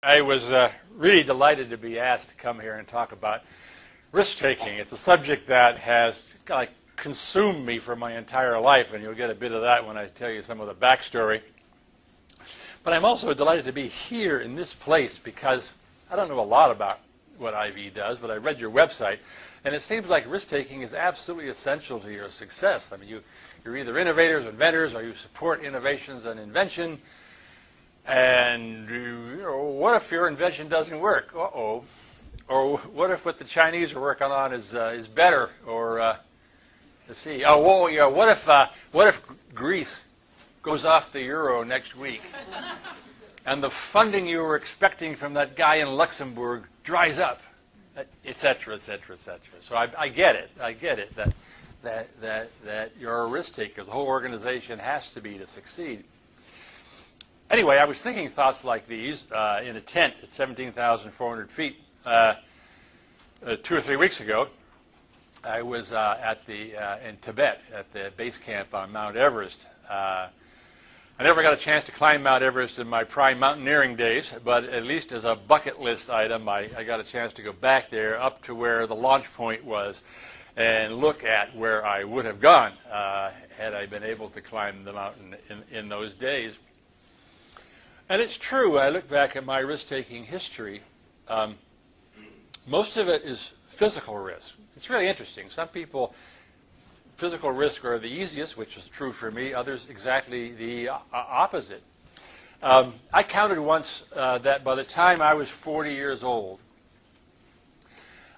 I was really delighted to be asked to come here and talk about risk-taking. It's a subject that has kind of consumed me for my entire life, and you'll get a bit of that when I tell you some of the backstory. But I'm also delighted to be here in this place because I don't know a lot about what IV does, but I read your website, and it seems like risk-taking is absolutely essential to your success. I mean, you're either innovators or inventors, or you support innovations and invention. And what if your invention doesn't work? Uh-oh. Or what if what the Chinese are working on is better? Or let's see. Oh, whoa, yeah. What if Greece goes off the euro next week, and the funding you were expecting from that guy in Luxembourg dries up, et cetera, et cetera, et cetera. So I get it. I get it that you're a risk taker. The whole organization has to be to succeed. Anyway, I was thinking thoughts like these in a tent at 17,400 feet 2 or 3 weeks ago. I was in Tibet at the base camp on Mount Everest. I never got a chance to climb Mount Everest in my prime mountaineering days, but at least as a bucket list item, I got a chance to go back there up to where the launch point was and look at where I would have gone had I been able to climb the mountain in those days. And it's true, I look back at my risk-taking history, most of it is physical risk. It's really interesting. Some people, physical risk are the easiest, which is true for me. Others, exactly the opposite. I counted once that by the time I was 40 years old,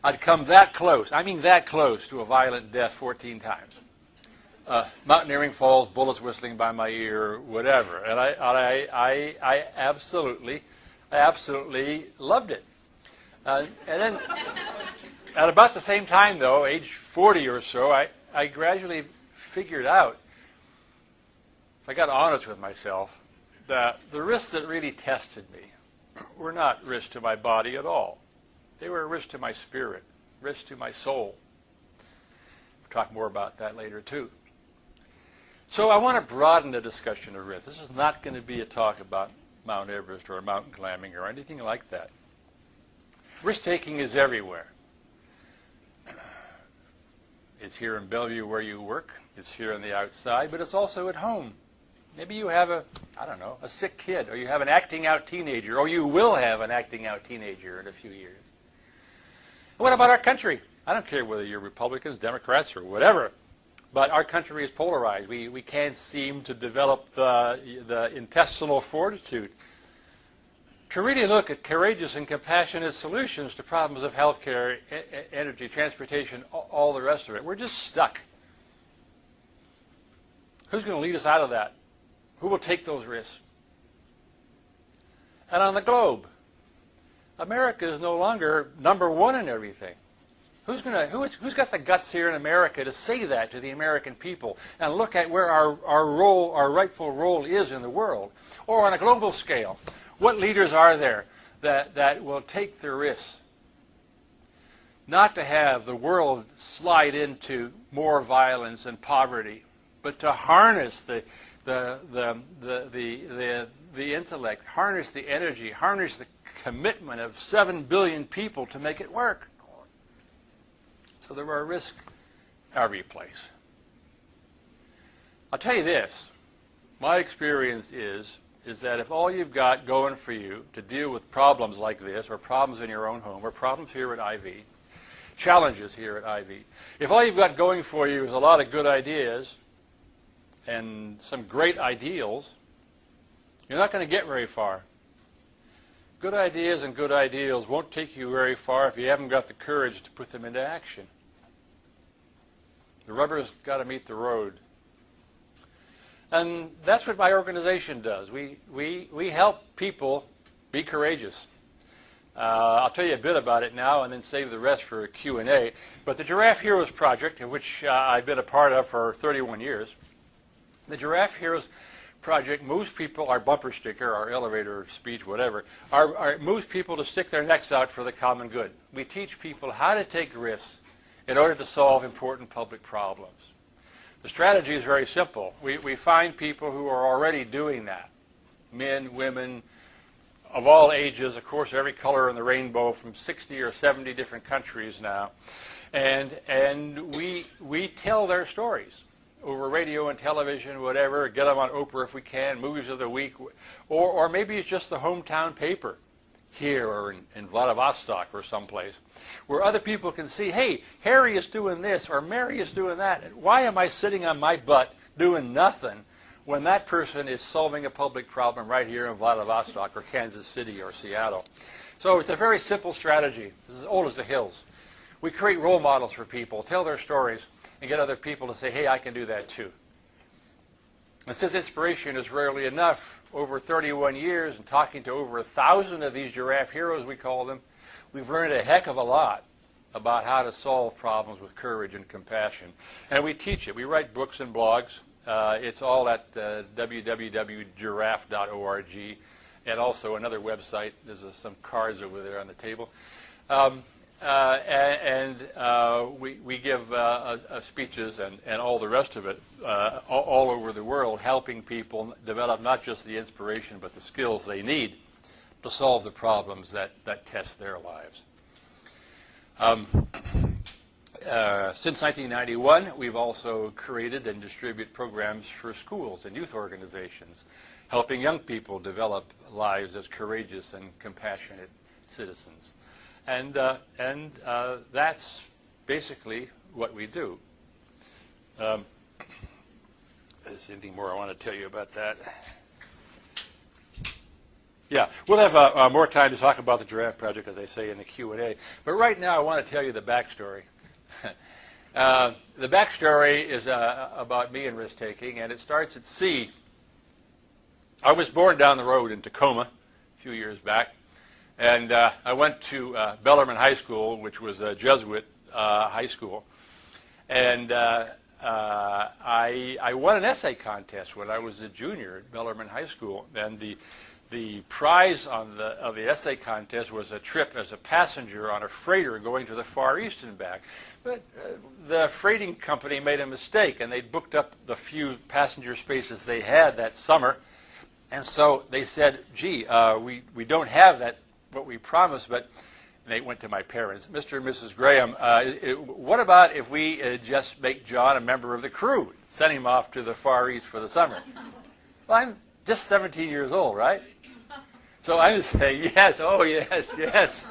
I'd come that close, I mean that close, to a violent death 14 times. Mountaineering falls, bullets whistling by my ear, whatever. And I absolutely loved it. And then at about the same time, though, age 40 or so, I gradually figured out, if I got honest with myself, that the risks that really tested me were not risks to my body at all. They were a risk to my spirit, risk to my soul. We'll talk more about that later, too. So I want to broaden the discussion of risk. This is not going to be a talk about Mount Everest or mountain climbing or anything like that. Risk-taking is everywhere. It's here in Bellevue where you work. It's here on the outside, but it's also at home. Maybe you have a sick kid, or you have an acting-out teenager, or you will have an acting-out teenager in a few years. And what about our country? I don't care whether you're Republicans, Democrats, or whatever. But our country is polarized. We can't seem to develop the intestinal fortitude to really look at courageous and compassionate solutions to problems of healthcare, energy, transportation, all the rest of it. We're just stuck. Who's going to lead us out of that? Who will take those risks? And on the globe, America is no longer number one in everything. Who's got the guts here in America to say that to the American people and look at where our rightful role is in the world? Or on a global scale, what leaders are there that will take the risk not to have the world slide into more violence and poverty, but to harness the intellect, harness the energy, harness the commitment of 7 billion people to make it work? So there are risks every place. I'll tell you this. My experience is that if all you've got going for you to deal with problems like this, or problems in your own home, or problems here at IV, challenges here at IV, if all you've got going for you is a lot of good ideas and some great ideals, you're not going to get very far. Good ideas and good ideals won't take you very far if you haven't got the courage to put them into action. The rubber's got to meet the road. And that's what my organization does. We help people be courageous. I'll tell you a bit about it now and then save the rest for a Q&A. But the Giraffe Heroes Project, in which I've been a part of for 31 years, the Giraffe Heroes Project moves people, our bumper sticker, our elevator speech, whatever, moves people to stick their necks out for the common good. We teach people how to take risks in order to solve important public problems. The strategy is very simple. We find people who are already doing that, men, women, of all ages, of course, every color in the rainbow from 60 or 70 different countries now. And we tell their stories over radio and television, whatever, get them on Oprah if we can, movies of the week, or maybe it's just the hometown paper here or in Vladivostok or someplace, where other people can see, hey, Harry is doing this or Mary is doing that. Why am I sitting on my butt doing nothing when that person is solving a public problem right here in Vladivostok or Kansas City or Seattle? So it's a very simple strategy. This is as old as the hills. We create role models for people, tell their stories, and get other people to say, hey, I can do that too. And since inspiration is rarely enough, over 31 years and talking to over 1,000 of these giraffe heroes, we call them, we've learned a heck of a lot about how to solve problems with courage and compassion. And we teach it. We write books and blogs. It's all at www.giraffe.org, and also another website. There's some cards over there on the table. We give speeches and all the rest of it all over the world, helping people develop not just the inspiration but the skills they need to solve the problems that test their lives. Since 1991, we've also created and distribute programs for schools and youth organizations, helping young people develop lives as courageous and compassionate citizens. And that's basically what we do. Is anything more I want to tell you about that? Yeah, we'll have more time to talk about the Giraffe Project, as I say, in the Q&A. But right now I want to tell you the backstory. The backstory is about me and risk-taking, and it starts at sea. I was born down the road in Tacoma a few years back. And I went to Bellarmine High School, which was a Jesuit high school. And I won an essay contest when I was a junior at Bellarmine High School. And the prize of the essay contest was a trip as a passenger on a freighter going to the Far East and back. But the freighting company made a mistake, and they booked up the few passenger spaces they had that summer. And so they said, gee, we don't have that, what we promised, but they went to my parents. Mr. and Mrs. Graham, what about if we just make John a member of the crew, send him off to the Far East for the summer? Well, I'm just 17 years old, right? So I'm saying, yes, oh, yes, yes.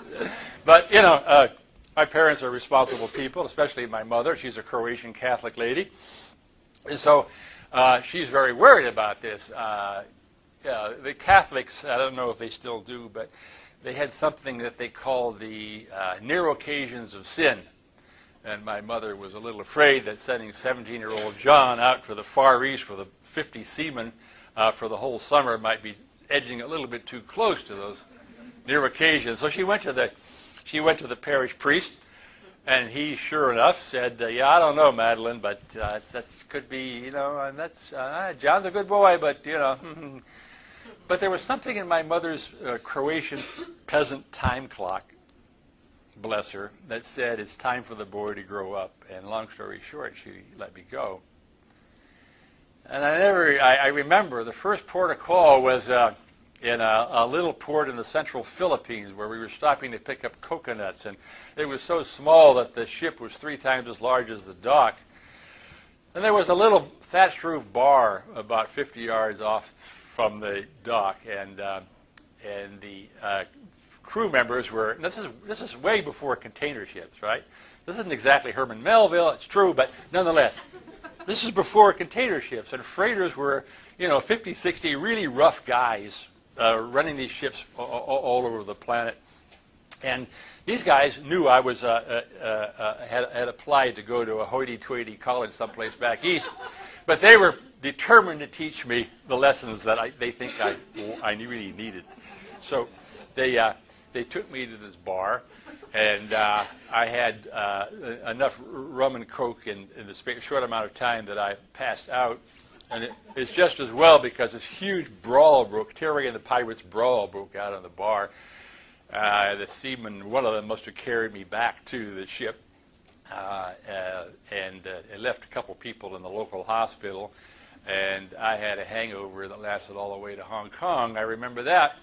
But, you know, my parents are responsible people, especially my mother. She's a Croatian Catholic lady. And so she's very worried about this. The Catholics, I don't know if they still do, but they had something that they called the near occasions of sin. And my mother was a little afraid that sending 17-year-old John out to the Far East with 50 seamen for the whole summer might be edging a little bit too close to those near occasions. So she went to the parish priest, and he, sure enough, said, yeah, I don't know, Madeline, but that could be, you know, and that's, John's a good boy, but, you know. But there was something in my mother's Croatian peasant time clock, bless her, that said it's time for the boy to grow up. And long story short, she let me go. And I remember the first port of call was in a little port in the central Philippines where we were stopping to pick up coconuts. And it was so small that the ship was 3 times as large as the dock. And there was a little thatched roof bar about 50 yards off from the dock, and the crew members were. And this is way before container ships, right? This isn't exactly Herman Melville. It's true, but nonetheless, this is before container ships, and freighters were, you know, 50, 60 really rough guys running these ships all over the planet. And these guys knew I was had applied to go to a hoity-toity college someplace back east, but they were determined to teach me the lessons that they think I really needed. So they took me to this bar, and I had enough rum and coke in the short amount of time that I passed out. And it's just as well because this huge brawl broke, Terry and the Pirates brawl broke out on the bar. The seaman, one of them must have carried me back to the ship and left a couple people in the local hospital. and I had a hangover that lasted all the way to Hong Kong. I remember that.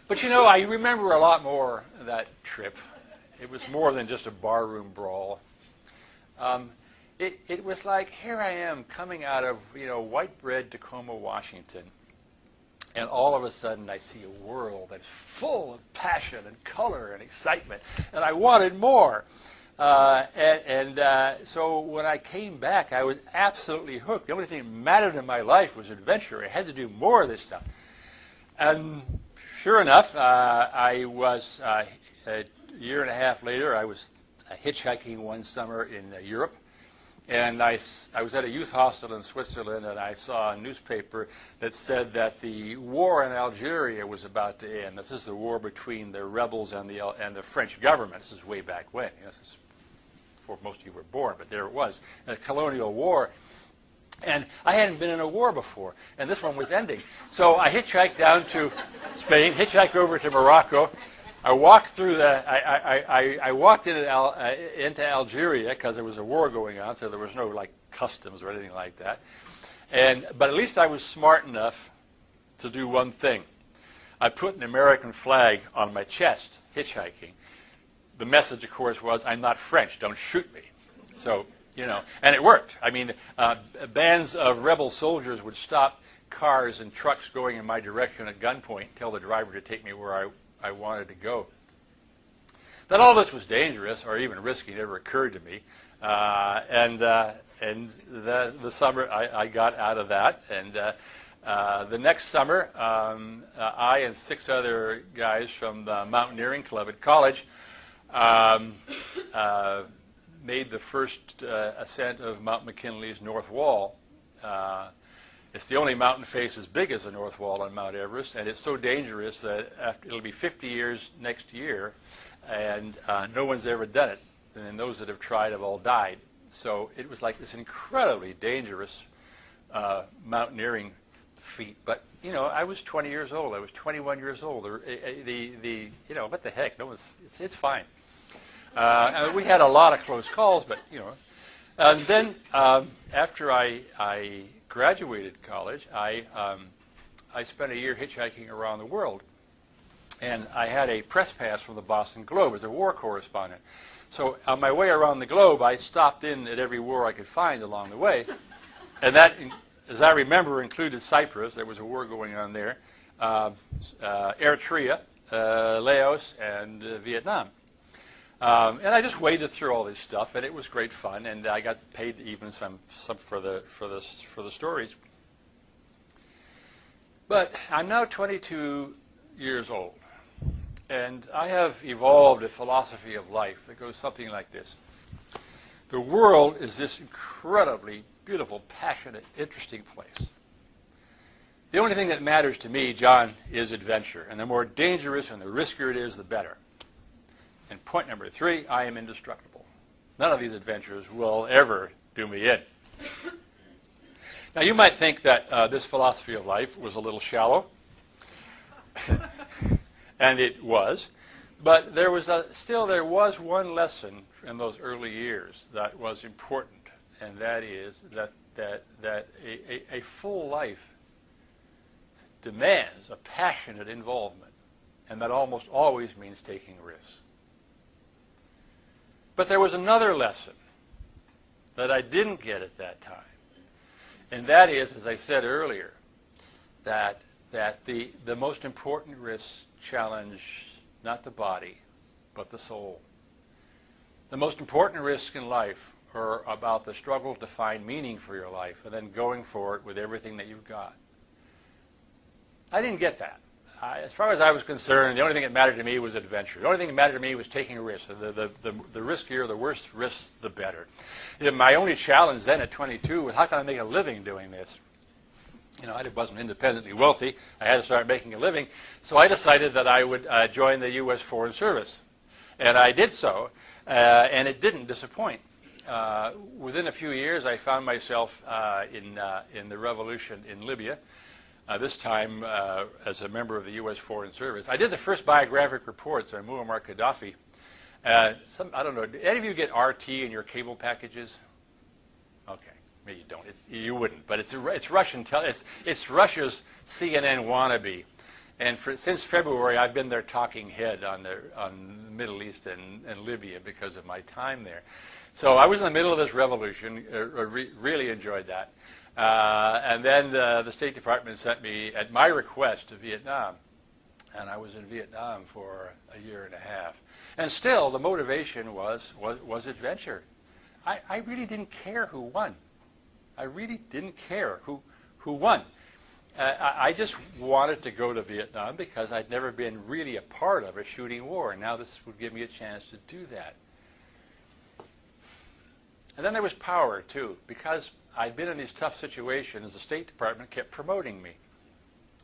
But you know, I remember a lot more of that trip. It was more than just a barroom brawl. It was like, here I am coming out of, white bread Tacoma, Washington, and all of a sudden I see a world that's full of passion and color and excitement, and I wanted more. So when I came back, I was absolutely hooked. The only thing that mattered in my life was adventure. I had to do more of this stuff. And sure enough, I was, a year and a half later, I was hitchhiking one summer in Europe. And I was at a youth hostel in Switzerland, and I saw a newspaper that said that the war in Algeria was about to end. This is the war between the rebels and the French government. This is way back when. This is before most of you were born, but there it was, a colonial war. And I hadn't been in a war before, and this one was ending. So I hitchhiked down to Spain, hitchhiked over to Morocco. I walked through I walked into Algeria because there was a war going on, so there was no customs or anything like that. But at least I was smart enough to do one thing. I put an American flag on my chest, hitchhiking. The message, of course, was, I'm not French, don't shoot me. So, and it worked. I mean, bands of rebel soldiers would stop cars and trucks going in my direction at gunpoint, tell the driver to take me where I wanted to go. That all this was dangerous or even risky never occurred to me. And the summer I got out of that. And the next summer, I and 6 other guys from the mountaineering club at college made the first ascent of Mount McKinley's North Wall. It's the only mountain face as big as the North Wall on Mount Everest, and it's so dangerous that it'll be 50 years next year, and no one's ever done it. And those that have tried have all died. So it was like this incredibly dangerous mountaineering feat. But I was 20 years old. I was 21 years old. What the heck? No, it's fine. We had a lot of close calls, but And then after I graduated college, I spent a year hitchhiking around the world, and I had a press pass from the Boston Globe as a war correspondent. So on my way around the globe, I stopped in at every war I could find along the way, and that, as I remember, included Cyprus. There was a war going on there, Eritrea, Laos, and Vietnam. And I just waded through all this stuff, and it was great fun. And I got paid even some for the stories. But I'm now 22 years old, and I have evolved a philosophy of life that goes something like this: the world is this incredibly beautiful, passionate, interesting place. The only thing that matters to me, John, is adventure, and the more dangerous and the riskier it is, the better. And point number 3, I am indestructible. None of these adventures will ever do me in. Now, you might think that this philosophy of life was a little shallow, and it was. But there was one lesson in those early years that was important, and that is that a full life demands a passionate involvement, and that almost always means taking risks. But there was another lesson that I didn't get at that time. And that is, as I said earlier, that the most important risks challenge not the body, but the soul. The most important risks in life are about the struggle to find meaning for your life and then going for it with everything that you've got. I didn't get that. As far as I was concerned, the only thing that mattered to me was adventure. The only thing that mattered to me was taking a risk. The riskier, the worse risk, the better. My only challenge then at 22 was, how can I make a living doing this? I wasn't independently wealthy. I had to start making a living. So I decided that I would join the U.S. Foreign Service. And I did so, and it didn't disappoint. Within a few years, I found myself in the revolution in Libya. This time as a member of the U.S. Foreign Service. I did the first biographic reports on Muammar Gaddafi. I don't know, did any of you get RT in your cable packages? Okay. maybe you don't. You wouldn't, but it's Russian. It's Russia's CNN wannabe. And since February, I've been their talking head on the Middle East and Libya because of my time there. So I was in the middle of this revolution. Really enjoyed that. And then the State Department sent me, at my request, to Vietnam. And I was in Vietnam for a year and a half. And still, the motivation was adventure. I really didn't care who won. I really didn't care who won. I just wanted to go to Vietnam because I'd never been really a part of a shooting war. And now this would give me a chance to do that. And then there was power, too. Because I'd been in these tough situations, the State Department kept promoting me.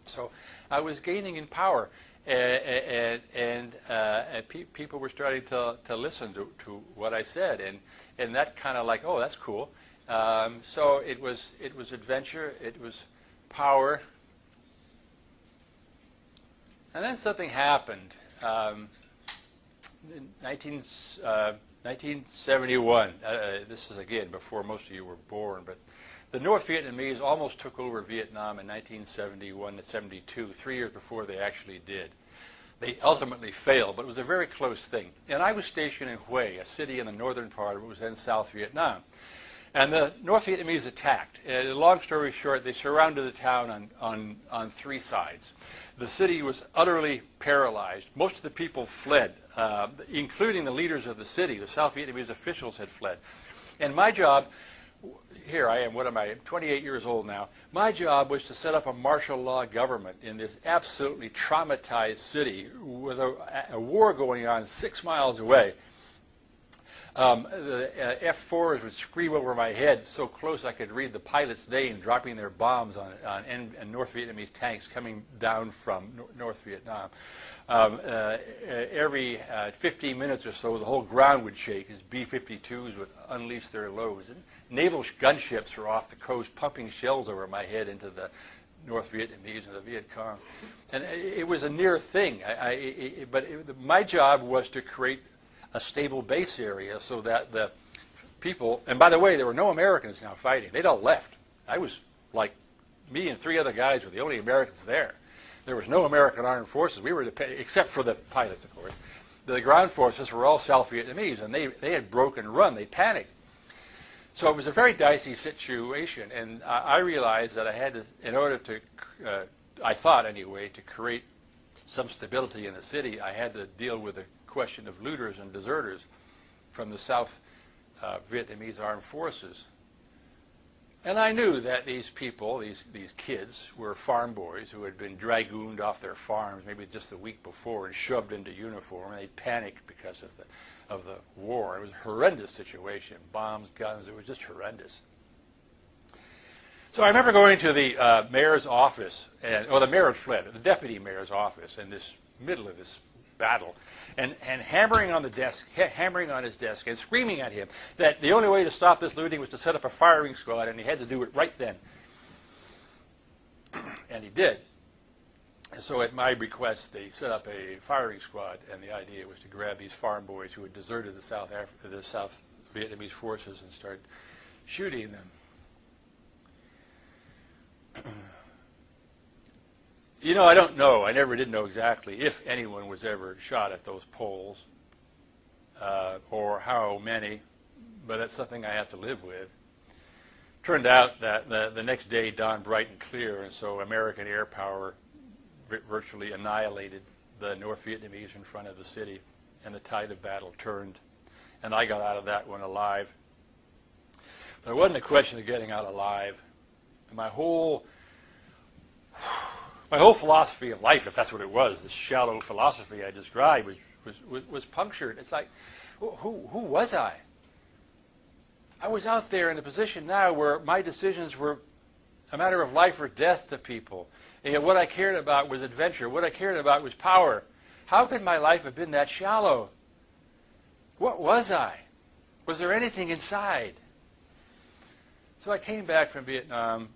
So I was gaining in power. And people were starting to listen to what I said. And that kind of like, oh, that's cool. So it was adventure. It was power. And then something happened. In 1971, this is again before most of you were born, but the North Vietnamese almost took over Vietnam in 1971 and 72, 3 years before they actually did. They ultimately failed, but it was a very close thing. And I was stationed in Hue, a city in the northern part of what was then South Vietnam. And the North Vietnamese attacked. Long story short, they surrounded the town on 3 sides. The city was utterly paralyzed. Most of the people fled, including the leaders of the city. The South Vietnamese officials had fled. And my job, here I am, what am I, 28 years old now. My job was to set up a martial law government in this absolutely traumatized city with a war going on 6 miles away. The F-4s would scream over my head so close I could read the pilot's name dropping their bombs on North Vietnamese tanks coming down from North Vietnam. Every 15 minutes or so, the whole ground would shake as B-52s would unleash their loads. And naval gunships were off the coast pumping shells over my head into the North Vietnamese and the Viet Cong. And it was a near thing. My job was to create a stable base area so that the people, and by the way, there were no Americans now fighting. They'd all left. I was like, me and 3 other guys were the only Americans there. There was no American armed forces. We were, except for the pilots, of course. The ground forces were all South Vietnamese, and they had broken run. They panicked. So it was a very dicey situation, and I realized that I had to, in order to, I thought anyway, to create some stability in the city, I had to deal with the question of looters and deserters from the South Vietnamese armed forces. And I knew that these people, these kids, were farm boys who had been dragooned off their farms maybe just the week before and shoved into uniform, and they panicked because of the war. It was a horrendous situation. Bombs, guns, it was just horrendous. So I remember going to the mayor's office, the mayor had fled, the deputy mayor's office in this middle of this battle, and hammering on his desk and screaming at him that the only way to stop this looting was to set up a firing squad, and he had to do it right then. And he did. And so at my request, they set up a firing squad, and the idea was to grab these farm boys who had deserted the South Vietnamese forces and start shooting them. You know, I don't know. I never did know exactly if anyone was ever shot at those poles or how many, but that's something I have to live with. Turned out that the next day dawned bright and clear, and so American air power virtually annihilated the North Vietnamese in front of the city, and the tide of battle turned, and I got out of that one alive. But it wasn't a question of getting out alive. My whole philosophy of life, if that's what it was, this shallow philosophy I described, was punctured. It's like, who was I? I was out there in a position now where my decisions were a matter of life or death to people. And yet what I cared about was adventure. What I cared about was power. How could my life have been that shallow? What was I? Was there anything inside? So I came back from Vietnam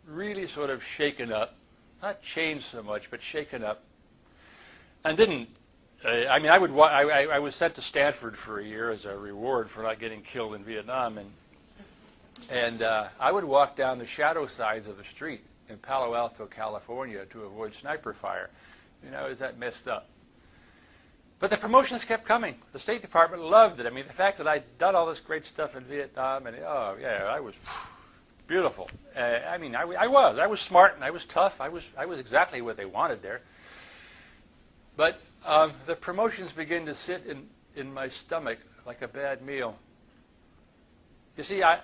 really sort of shaken up. Not changed so much, but shaken up. And didn't, I was sent to Stanford for a year as a reward for not getting killed in Vietnam. And And I would walk down the shadow sides of the street in Palo Alto, California, to avoid sniper fire. You know, is that messed up? But the promotions kept coming. The State Department loved it. I mean, the fact that I'd done all this great stuff in Vietnam, and oh yeah, I was beautiful. I mean, I was smart and I was tough. I was exactly what they wanted there. But the promotions began to sit in my stomach like a bad meal. You see, I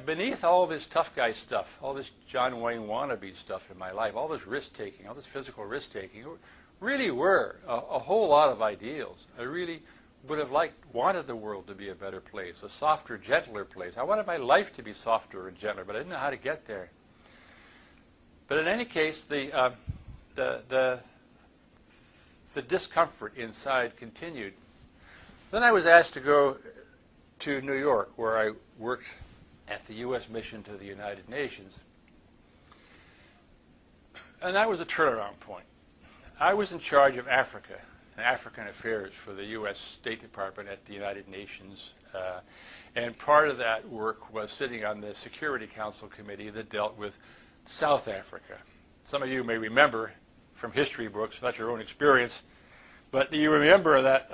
beneath all this tough guy stuff, all this John Wayne wannabe stuff in my life, all this risk-taking, all this physical risk-taking, really were a whole lot of ideals. I really would have wanted the world to be a better place, a softer, gentler place. I wanted my life to be softer and gentler, but I didn't know how to get there. But in any case, the discomfort inside continued. Then I was asked to go to New York, where I worked at the U.S. mission to the United Nations. And that was a turnaround point. I was in charge of Africa and African affairs for the U.S. State Department at the United Nations. And part of that work was sitting on the Security Council committee that dealt with South Africa. Some of you may remember from history books, not your own experience, but you remember that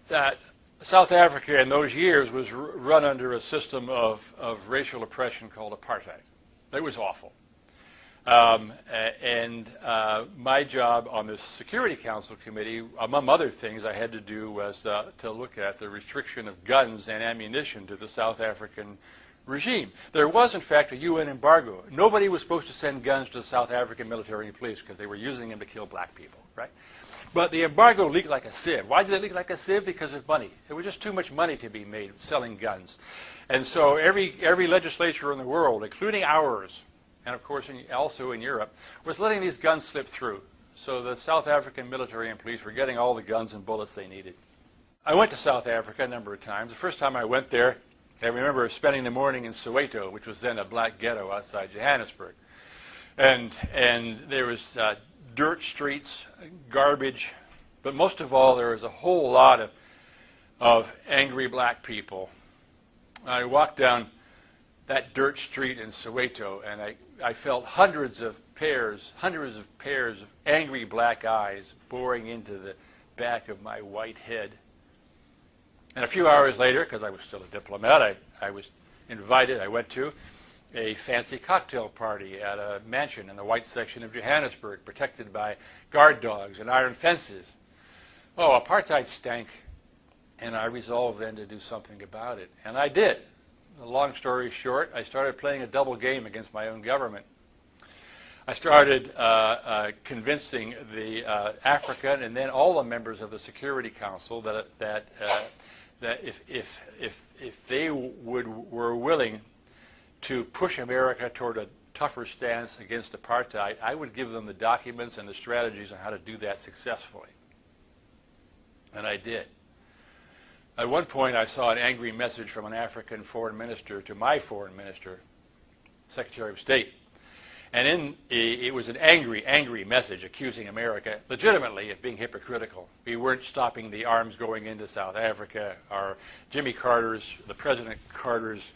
that South Africa in those years was run under a system of racial oppression called apartheid. It was awful. My job on the Security Council committee, among other things I had to do, was to look at the restriction of guns and ammunition to the South African regime. There was, in fact, a UN embargo. Nobody was supposed to send guns to the South African military and police because they were using them to kill black people, right? But the embargo leaked like a sieve. Why did it leak like a sieve? Because of money. There was just too much money to be made selling guns. And so every legislature in the world, including ours, and of course also in Europe, was letting these guns slip through. So the South African military and police were getting all the guns and bullets they needed. I went to South Africa a number of times. The first time I went there, I remember spending the morning in Soweto, which was then a black ghetto outside Johannesburg. And there was dirt streets, garbage, but most of all, there was a whole lot of angry black people. I walked down that dirt street in Soweto, and I felt hundreds of pairs of angry black eyes boring into the back of my white head. And a few hours later, because I was still a diplomat, I was invited, I went to a fancy cocktail party at a mansion in the white section of Johannesburg, protected by guard dogs and iron fences. Oh, apartheid stank, and I resolved then to do something about it. And I did. Long story short, I started playing a double game against my own government. I started convincing the African and then all the members of the Security Council that if they were willing to push America toward a tougher stance against apartheid, I would give them the documents and the strategies on how to do that successfully. And I did. At one point, I saw an angry message from an African foreign minister to my foreign minister, Secretary of State. And it was an angry, angry message accusing America legitimately of being hypocritical. We weren't stopping the arms going into South Africa. The President Carter's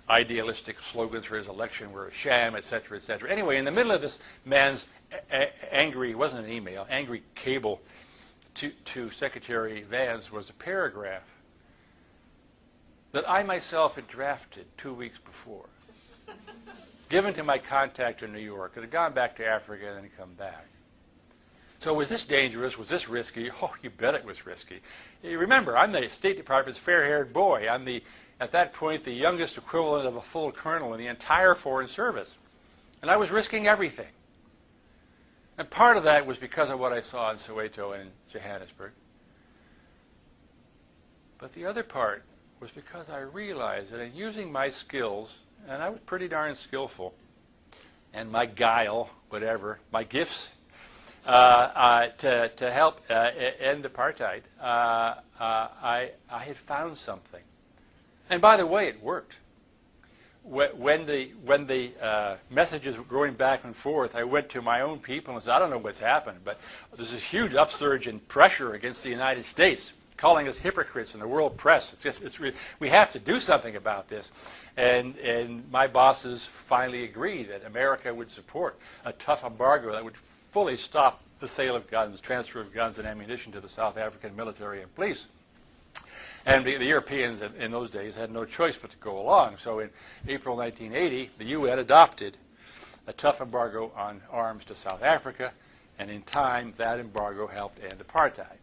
idealistic slogans for his election were a sham, et cetera, et cetera. Anyway, in the middle of this man's angry, it wasn't an email, angry cable to Secretary Vance was a paragraph that I myself had drafted 2 weeks before, given to my contact in New York. It had gone back to Africa and then come back. So was this dangerous? Was this risky? Oh, you bet it was risky. You remember, I'm the State Department's fair-haired boy. I'm at that point, the youngest equivalent of a full colonel in the entire Foreign Service. And I was risking everything. And part of that was because of what I saw in Soweto and Johannesburg. But the other part was because I realized that in using my skills, and I was pretty darn skillful, and my guile, whatever, my gifts, to help end apartheid, I had found something. And by the way, it worked. When the messages were going back and forth, I went to my own people and said, I don't know what's happened, but there's this huge upsurge in pressure against the United States. calling us hypocrites in the world press. We have to do something about this. And my bosses finally agreed that America would support a tough embargo that would fully stop the sale of guns, transfer of guns and ammunition to the South African military and police. And the Europeans in those days had no choice but to go along. So in April 1980, the UN adopted a tough embargo on arms to South Africa, and in time, that embargo helped end apartheid.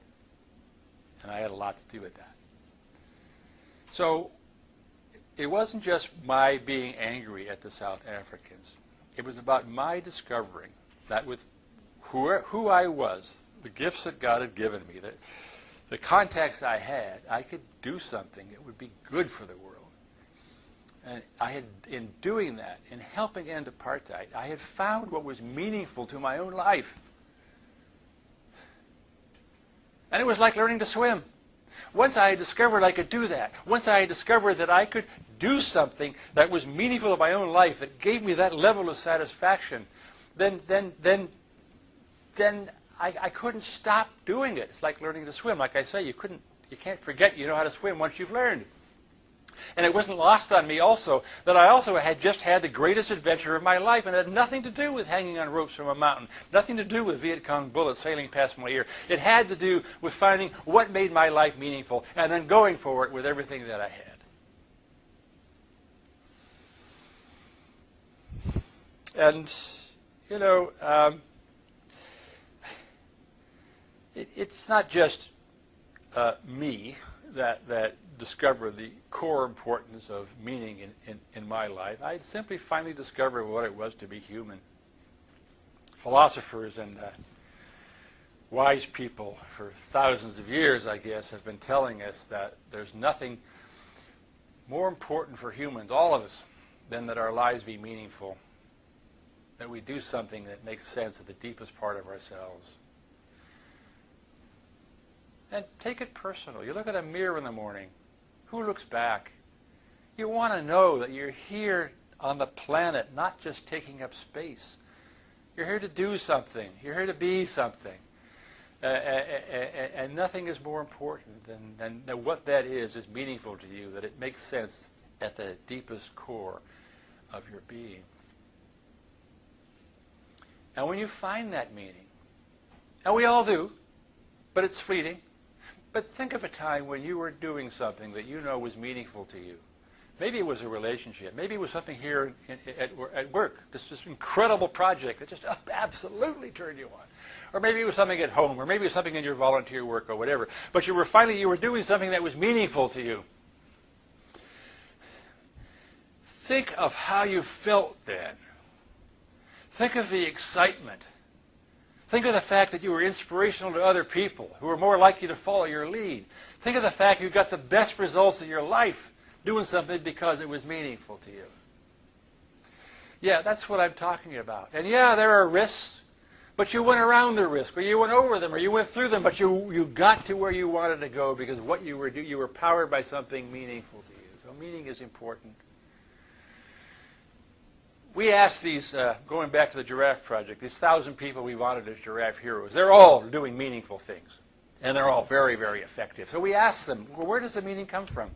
And I had a lot to do with that. So it wasn't just my being angry at the South Africans. It was about my discovering that with who I was, the gifts that God had given me, the contacts I had, I could do something that would be good for the world. And I had, in doing that, in helping end apartheid, I had found what was meaningful to my own life. And it was like learning to swim. Once I had discovered I could do that, once I had discovered that I could do something that was meaningful to my own life, that gave me that level of satisfaction, then I couldn't stop doing it. It's like learning to swim. Like I say, you can't forget you know how to swim once you've learned. And it wasn't lost on me also that I also had just had the greatest adventure of my life, and it had nothing to do with hanging on ropes from a mountain, nothing to do with Viet Cong bullets sailing past my ear. It had to do with finding what made my life meaningful and then going for it with everything that I had. And, you know, it's not just me that discovered the core importance of meaning in my life. I simply finally discovered what it was to be human. Philosophers and wise people for thousands of years, I guess, have been telling us that there's nothing more important for humans, all of us, than that our lives be meaningful, that we do something that makes sense at the deepest part of ourselves. And take it personal. You look at a mirror in the morning. Who looks back? You want to know that you're here on the planet, not just taking up space. You're here to do something. You're here to be something. And nothing is more important than what that is meaningful to you, that it makes sense at the deepest core of your being. And when you find that meaning, and we all do, but it's fleeting, but think of a time when you were doing something that you know was meaningful to you. Maybe it was a relationship. Maybe it was something here at work, this incredible project that just absolutely turned you on. Or maybe it was something at home, or maybe it was something in your volunteer work or whatever. But you were doing something that was meaningful to you. Think of how you felt then. Think of the excitement. Think of the fact that you were inspirational to other people who were more likely to follow your lead. Think of the fact you got the best results of your life doing something because it was meaningful to you. Yeah, that's what I'm talking about. And yeah, there are risks, but you went around the risk, or you went over them, or you went through them, but you got to where you wanted to go because what you were powered by something meaningful to you. So meaning is important. We asked these, going back to the Giraffe Project, these 1,000 people we wanted as Giraffe Heroes. They're all doing meaningful things, and they're all very, very effective. So we asked them, well, where does the meaning come from?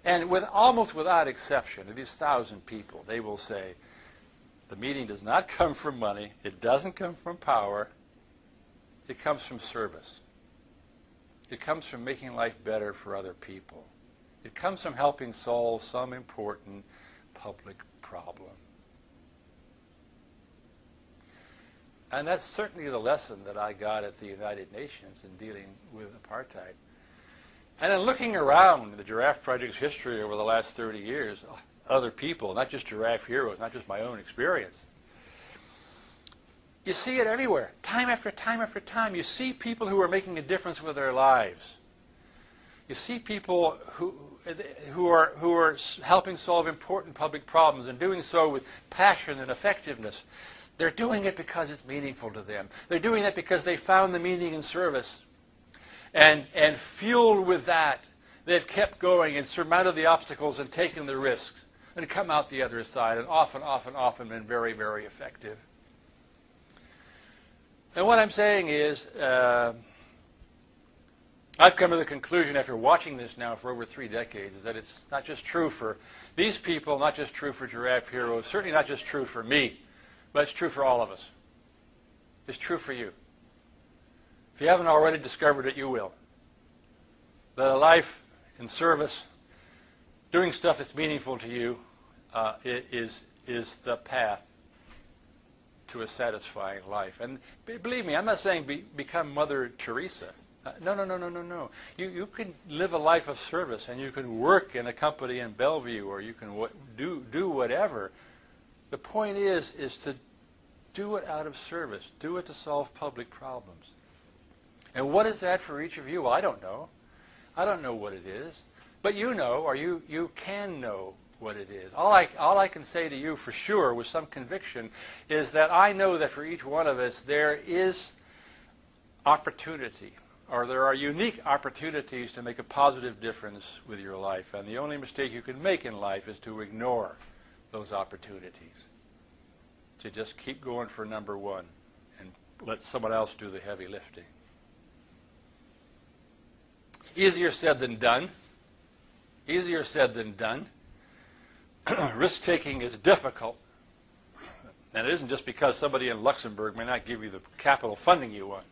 And almost without exception, of these 1,000 people, they will say, the meaning does not come from money, it doesn't come from power, it comes from service. It comes from making life better for other people. It comes from helping solve some important public problem. And that's certainly the lesson that I got at the United Nations in dealing with apartheid. And in looking around the Giraffe Project's history over the last 30 years, other people, not just Giraffe Heroes, not just my own experience, you see it everywhere, time after time after time. You see people who are making a difference with their lives. You see people who are helping solve important public problems and doing so with passion and effectiveness. They're doing it because it's meaningful to them. They're doing it because they found the meaning in service. And fueled with that, they've kept going and surmounted the obstacles and taken the risks and come out the other side and often been very, very effective. And what I'm saying is, I've come to the conclusion after watching this now for over 3 decades is that it's not just true for these people, not just true for Giraffe Heroes, certainly not just true for me, but it's true for all of us. It's true for you. If you haven't already discovered it, you will. That a life in service, doing stuff that's meaningful to you, is the path to a satisfying life. And believe me, I'm not saying become Mother Teresa. No. You can live a life of service, and you can work in a company in Bellevue, or you can do whatever. The point is to do it out of service. Do it to solve public problems. And what is that for each of you? Well, I don't know. I don't know what it is. But you know, or you can know what it is. All I can say to you for sure with some conviction is that I know that for each one of us there is opportunity, or there are unique opportunities to make a positive difference with your life. And the only mistake you can make in life is to ignore those opportunities. To just keep going for number one and let someone else do the heavy lifting. Easier said than done. Easier said than done. Risk-taking is difficult. And it isn't just because somebody in Luxembourg may not give you the capital funding you want.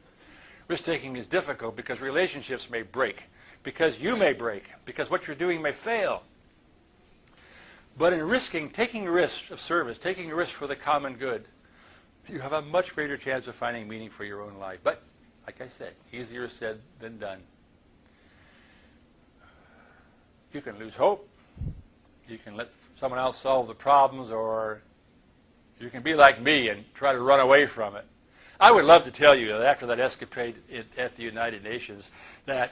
Risk-taking is difficult because relationships may break, because you may break, because what you're doing may fail. But in taking risks of service, taking a risk for the common good, you have a much greater chance of finding meaning for your own life. But, like I said, easier said than done. You can lose hope. You can let someone else solve the problems, or you can be like me and try to run away from it. I would love to tell you that after that escapade at the United Nations that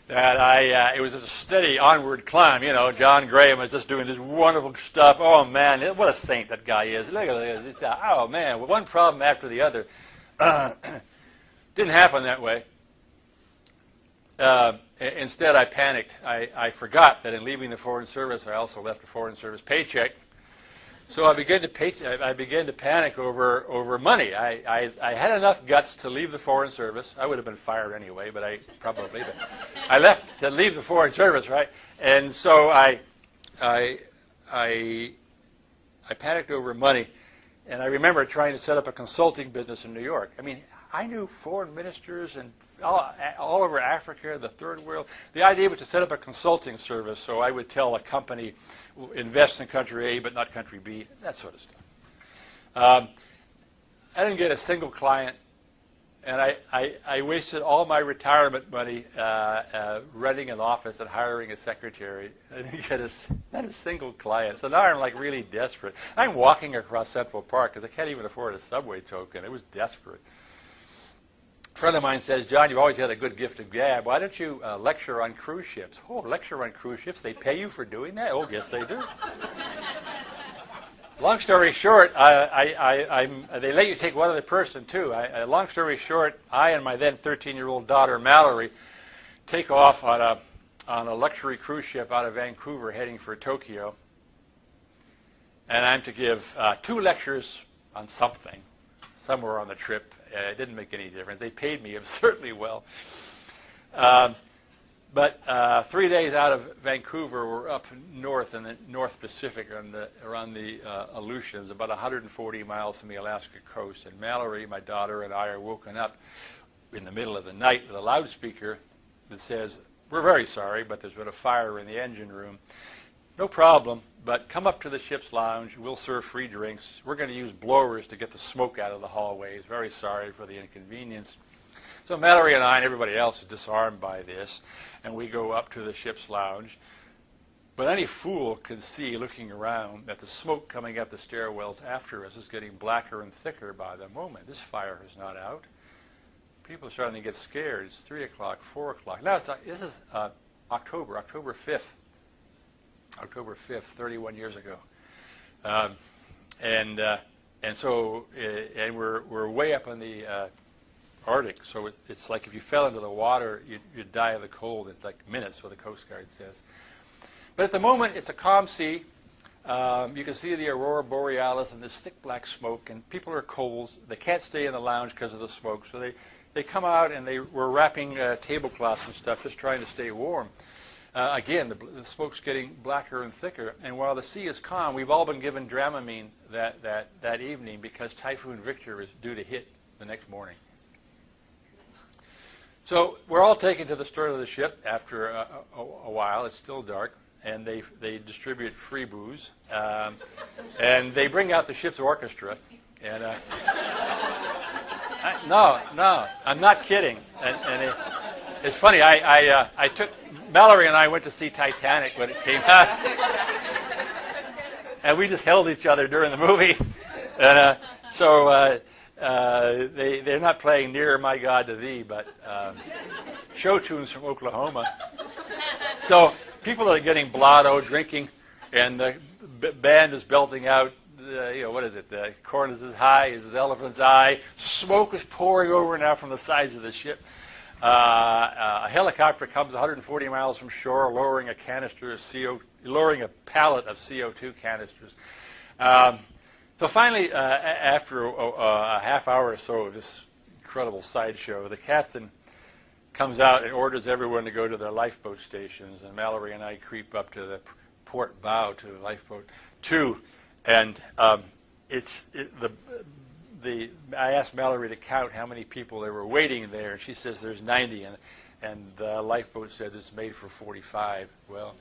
it was a steady onward climb. You know, John Graham was just doing this wonderful stuff. Oh, man, what a saint that guy is. Look at this. Oh, man, one problem after the other. Didn't happen that way. Instead, I panicked. I forgot that in leaving the Foreign Service, I also left a Foreign Service paycheck. So I began to panic over money. I had enough guts to leave the Foreign Service. I would have been fired anyway, but I left to leave the Foreign Service, right? And so I panicked over money, and I remember trying to set up a consulting business in New York. I mean, I knew foreign ministers and all over Africa, the third world. The idea was to set up a consulting service, so I would tell a company, invest in country A but not country B, that sort of stuff. I didn't get a single client, and I wasted all my retirement money renting an office and hiring a secretary. I didn't get not a single client. So now I'm like really desperate. I'm walking across Central Park because I can't even afford a subway token. It was desperate. A friend of mine says, John, you've always had a good gift of gab. Why don't you lecture on cruise ships? Oh, lecture on cruise ships? They pay you for doing that? Oh, yes, they do. Long story short, they let you take one other person, too. Long story short, I and my then 13-year-old daughter, Mallory, take off on a luxury cruise ship out of Vancouver heading for Tokyo. And I'm to give 2 lectures on something, somewhere on the trip. It didn't make any difference. They paid me absurdly well. But 3 days out of Vancouver, we're up north in the North Pacific around the Aleutians, about 140 miles from the Alaska coast. And Mallory, my daughter, and I are woken up in the middle of the night with a loudspeaker that says, we're very sorry, but there's been a fire in the engine room. No problem, but come up to the ship's lounge. We'll serve free drinks. We're going to use blowers to get the smoke out of the hallways. Very sorry for the inconvenience. So Mallory and I and everybody else is disarmed by this, and we go up to the ship's lounge. But any fool can see, looking around, that the smoke coming up the stairwells after us is getting blacker and thicker by the moment. This fire is not out. People are starting to get scared. It's 3 o'clock, 4 o'clock. Now, this is October 5th. October 5th, 31 years ago. And we're way up in the Arctic, so it's like if you fell into the water, you'd die of the cold in like minutes, what the Coast Guard says. But at the moment, it's a calm sea. You can see the aurora borealis and this thick black smoke, and people are cold. They can't stay in the lounge because of the smoke, so they they come out and they were wrapping tablecloths and stuff, just trying to stay warm. Again, the smoke's getting blacker and thicker, and while the sea is calm, we've all been given Dramamine that evening because Typhoon Victor is due to hit the next morning. So we're all taken to the stern of the ship after a while. It's still dark, and they distribute free booze, and they bring out the ship's orchestra. And no, I'm not kidding. And it's funny. I took Mallory and I went to see Titanic when it came out, and we just held each other during the movie. And they're not playing "Nearer My God to Thee," but show tunes from Oklahoma. So people are getting blotto, drinking, and the band is belting out. What is it? The corn is as high as his elephant's eye. Smoke is pouring over now from the sides of the ship. A helicopter comes 140 miles from shore, lowering a pallet of CO2 canisters. So finally, after a half hour or so of this incredible sideshow, the captain comes out and orders everyone to go to their lifeboat stations, and Mallory and I creep up to the port bow to lifeboat 2, and I asked Mallory to count how many people there were waiting there, and she says there's 90, and the lifeboat says it's made for 45. Well,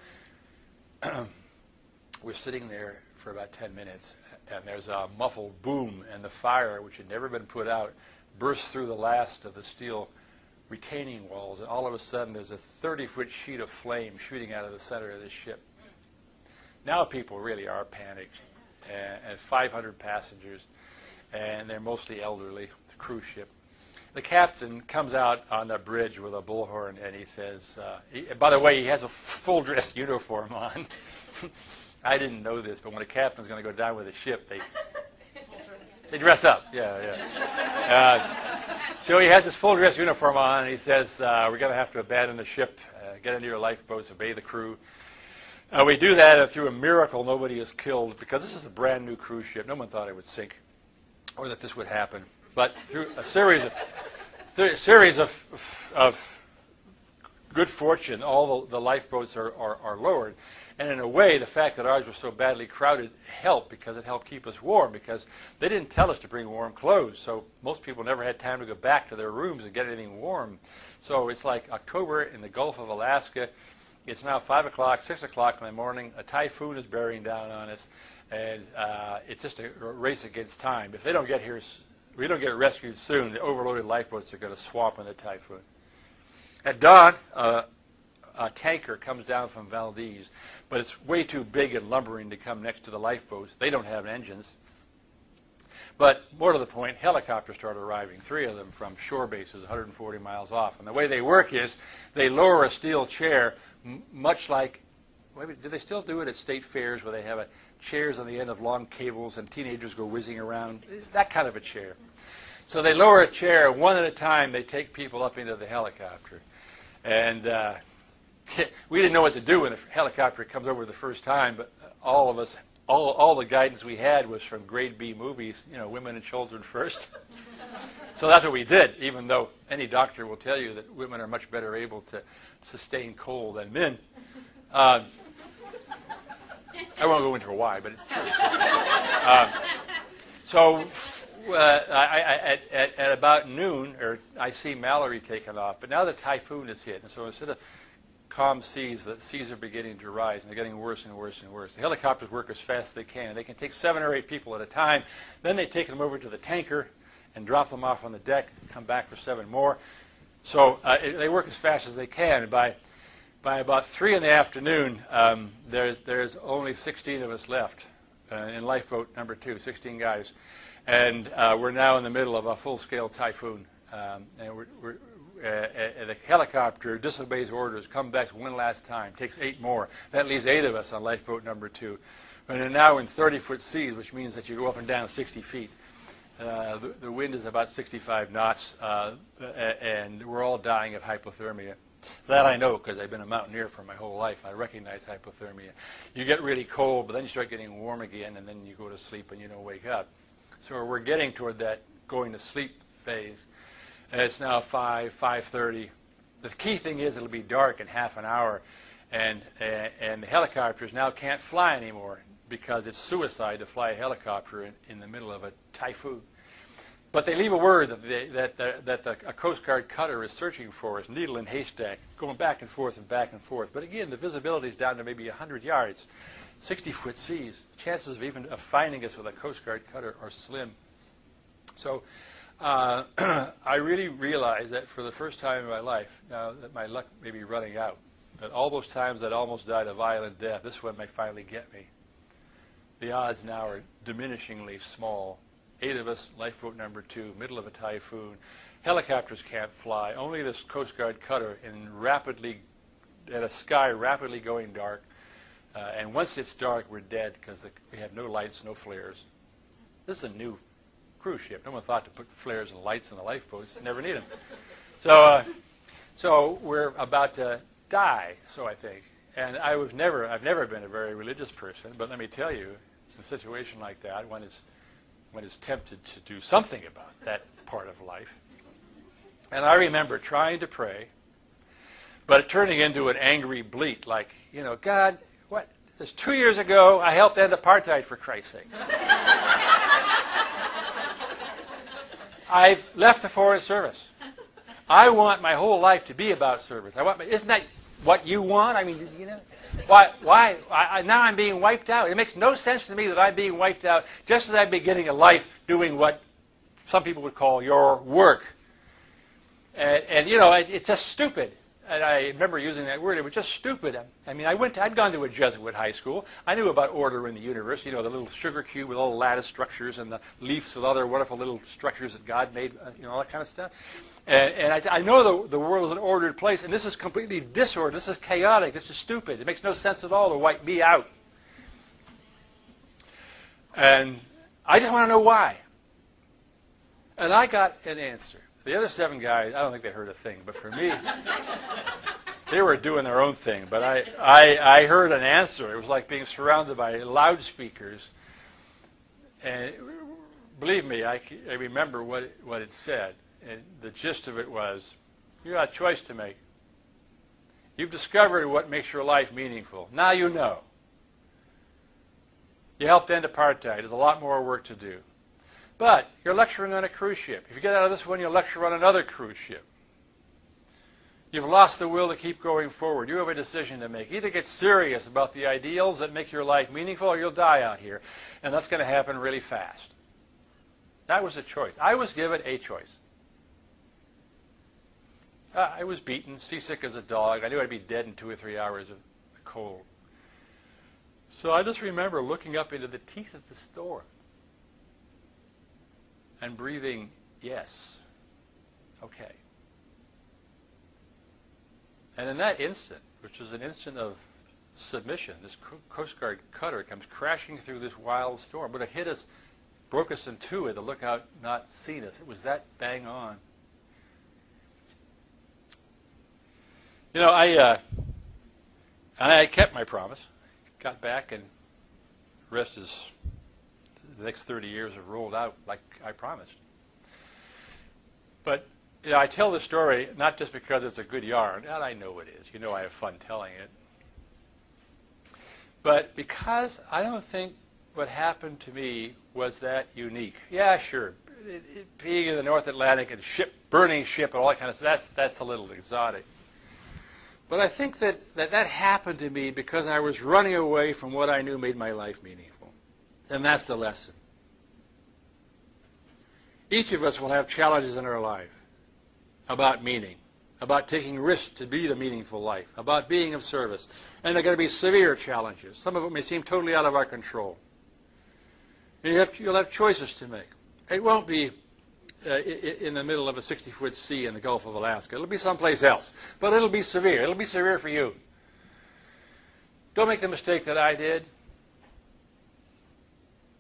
we're sitting there for about 10 minutes, and there's a muffled boom, and the fire, which had never been put out, bursts through the last of the steel retaining walls, and all of a sudden there's a 30-foot sheet of flame shooting out of the center of this ship. Now people really are panicked, and 500 passengers, and they're mostly elderly, the cruise ship. The captain comes out on the bridge with a bullhorn, and he says, by the way, he has a full-dress uniform on. I didn't know this, but when a captain's going to go down with a ship, they dress up. So he has his full-dress uniform on, and he says, we're going to have to abandon the ship, get into your lifeboats, obey the crew. We do that, and through a miracle, nobody is killed, because this is a brand-new cruise ship. No one thought it would sink, or that this would happen. But through a series of good fortune, all the lifeboats are lowered. And in a way, the fact that ours was so badly crowded helped, because it helped keep us warm, because they didn't tell us to bring warm clothes. So most people never had time to go back to their rooms and get anything warm. So it's like October in the Gulf of Alaska. It's now 5 o'clock, 6 o'clock in the morning. A typhoon is bearing down on us, and it's just a race against time. If they don't get here, we don't get rescued soon, the overloaded lifeboats are going to swamp in the typhoon. At dawn, a tanker comes down from Valdez, but it's way too big and lumbering to come next to the lifeboats. They don't have engines. But more to the point, helicopters start arriving, 3 of them from shore bases 140 miles off. And the way they work is they lower a steel chair, much like, do they still do it at state fairs where they have chairs on the end of long cables and teenagers go whizzing around? That kind of a chair. So they lower a chair, one at a time, they take people up into the helicopter. And we didn't know what to do when the helicopter comes over the first time, but all of us, all the guidance we had was from grade B movies, women and children first. So that's what we did, even though any doctor will tell you that women are much better able to sustain cold than men. I won't go into why, but it's true. At about noon, I see Mallory taken off, but now the typhoon is hit, and so instead of calm seas, the seas are beginning to rise, and they're getting worse and worse and worse. The helicopters work as fast as they can. They can take 7 or 8 people at a time. Then they take them over to the tanker and drop them off on the deck, come back for 7 more. So they work as fast as they can. By about 3 in the afternoon, there's only 16 of us left in lifeboat number 2, 16 guys. And we're now in the middle of a full-scale typhoon. And the helicopter disobeys orders, comes back one last time, takes 8 more. That leaves 8 of us on lifeboat number 2. And they're now in 30-foot seas, which means that you go up and down 60 feet. The wind is about 65 knots, and we're all dying of hypothermia. That I know, because I've been a mountaineer for my whole life. I recognize hypothermia. You get really cold, but then you start getting warm again, and then you go to sleep and you don't wake up. So we're getting toward that going to sleep phase. And it's now 5:30. The key thing is it'll be dark in half an hour, and the helicopters now can't fly anymore because it's suicide to fly a helicopter in the middle of a typhoon. But they leave a word that a Coast Guard cutter is searching for us, needle in haystack, going back and forth and back and forth. But again, the visibility is down to maybe 100 yards, 60-foot seas. Chances of even finding us with a Coast Guard cutter are slim. So I really realized that for the first time in my life, now that my luck may be running out, that all those times that I almost died a violent death, this one may finally get me. The odds now are diminishingly small. 8 of us, lifeboat number 2, middle of a typhoon. Helicopters can't fly. Only this Coast Guard cutter at a sky rapidly going dark. And once it's dark, we're dead because we have no lights, no flares. This is a new cruise ship. No one thought to put flares and lights in the lifeboats. Never need them. So we're about to die, so I think. And I've never been a very religious person, but let me tell you, in a situation like that, one is tempted to do something about that part of life. And I remember trying to pray, but turning into an angry bleat, like, God, what? This 2 years ago, I helped end apartheid, for Christ's sake. I've left the Foreign Service. I want my whole life to be about service. Isn't that what you want? I mean, why? Now I'm being wiped out. It makes no sense to me that I'm being wiped out just as I'm beginning a life doing what some people would call your work. And it's just stupid. And I remember using that word. It was just stupid. I mean, I'd gone to a Jesuit high school. I knew about order in the universe. The little sugar cube with all the lattice structures and the leaves with other wonderful little structures that God made, all that kind of stuff. And I know the world is an ordered place, and this is completely disordered. This is chaotic. This is stupid. It makes no sense at all to wipe me out. And I just want to know why. And I got an answer. The other 7 guys, I don't think they heard a thing, but for me, they were doing their own thing. But I heard an answer. It was like being surrounded by loudspeakers. And believe me, I remember what it said. And the gist of it was, you got a choice to make. You've discovered what makes your life meaningful. Now you know. You helped end apartheid. There's a lot more work to do. But you're lecturing on a cruise ship. If you get out of this one, you'll lecture on another cruise ship. You've lost the will to keep going forward. You have a decision to make. Either get serious about the ideals that make your life meaningful, or you'll die out here. And that's going to happen really fast. That was a choice. I was given a choice. I was beaten, seasick as a dog. I knew I'd be dead in 2 or 3 hours of cold. So I just remember looking up into the teeth of the storm and breathing, yes, okay. And in that instant, which was an instant of submission, this Coast Guard cutter comes crashing through this wild storm. Would have hit us, broke us in 2 had the lookout not seen us. It was that bang on. I kept my promise. Got back, and the rest is, the next 30 years have rolled out like I promised. But I tell this story not just because it's a good yarn, and I know it is. I have fun telling it. But because I don't think what happened to me was that unique. Yeah, sure. Being in the North Atlantic and burning ship and all that kind of stuff, that's a little exotic. But I think that happened to me because I was running away from what I knew made my life meaningful. And that's the lesson. Each of us will have challenges in our life about meaning, about taking risks to lead a meaningful life, about being of service. And they're going to be severe challenges. Some of them may seem totally out of our control. And you'll have choices to make. It won't be in the middle of a 60-foot sea in the Gulf of Alaska. It'll be someplace else. But it'll be severe. It'll be severe for you. Don't make the mistake that I did.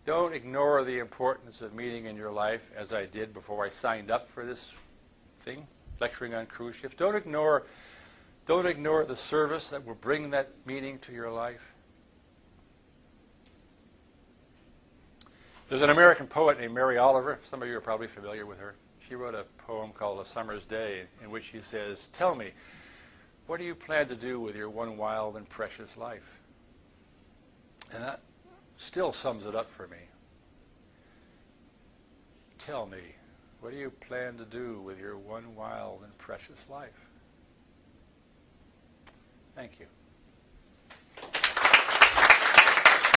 Don't ignore the importance of meaning in your life, as I did before I signed up for this thing, lecturing on cruise ships. Don't ignore the service that will bring that meaning to your life. There's an American poet named Mary Oliver. Some of you are probably familiar with her. he wrote a poem called A Summer's Day in which he says, "Tell me, what do you plan to do with your one wild and precious life?" And that still sums it up for me. Tell me, what do you plan to do with your one wild and precious life? Thank you.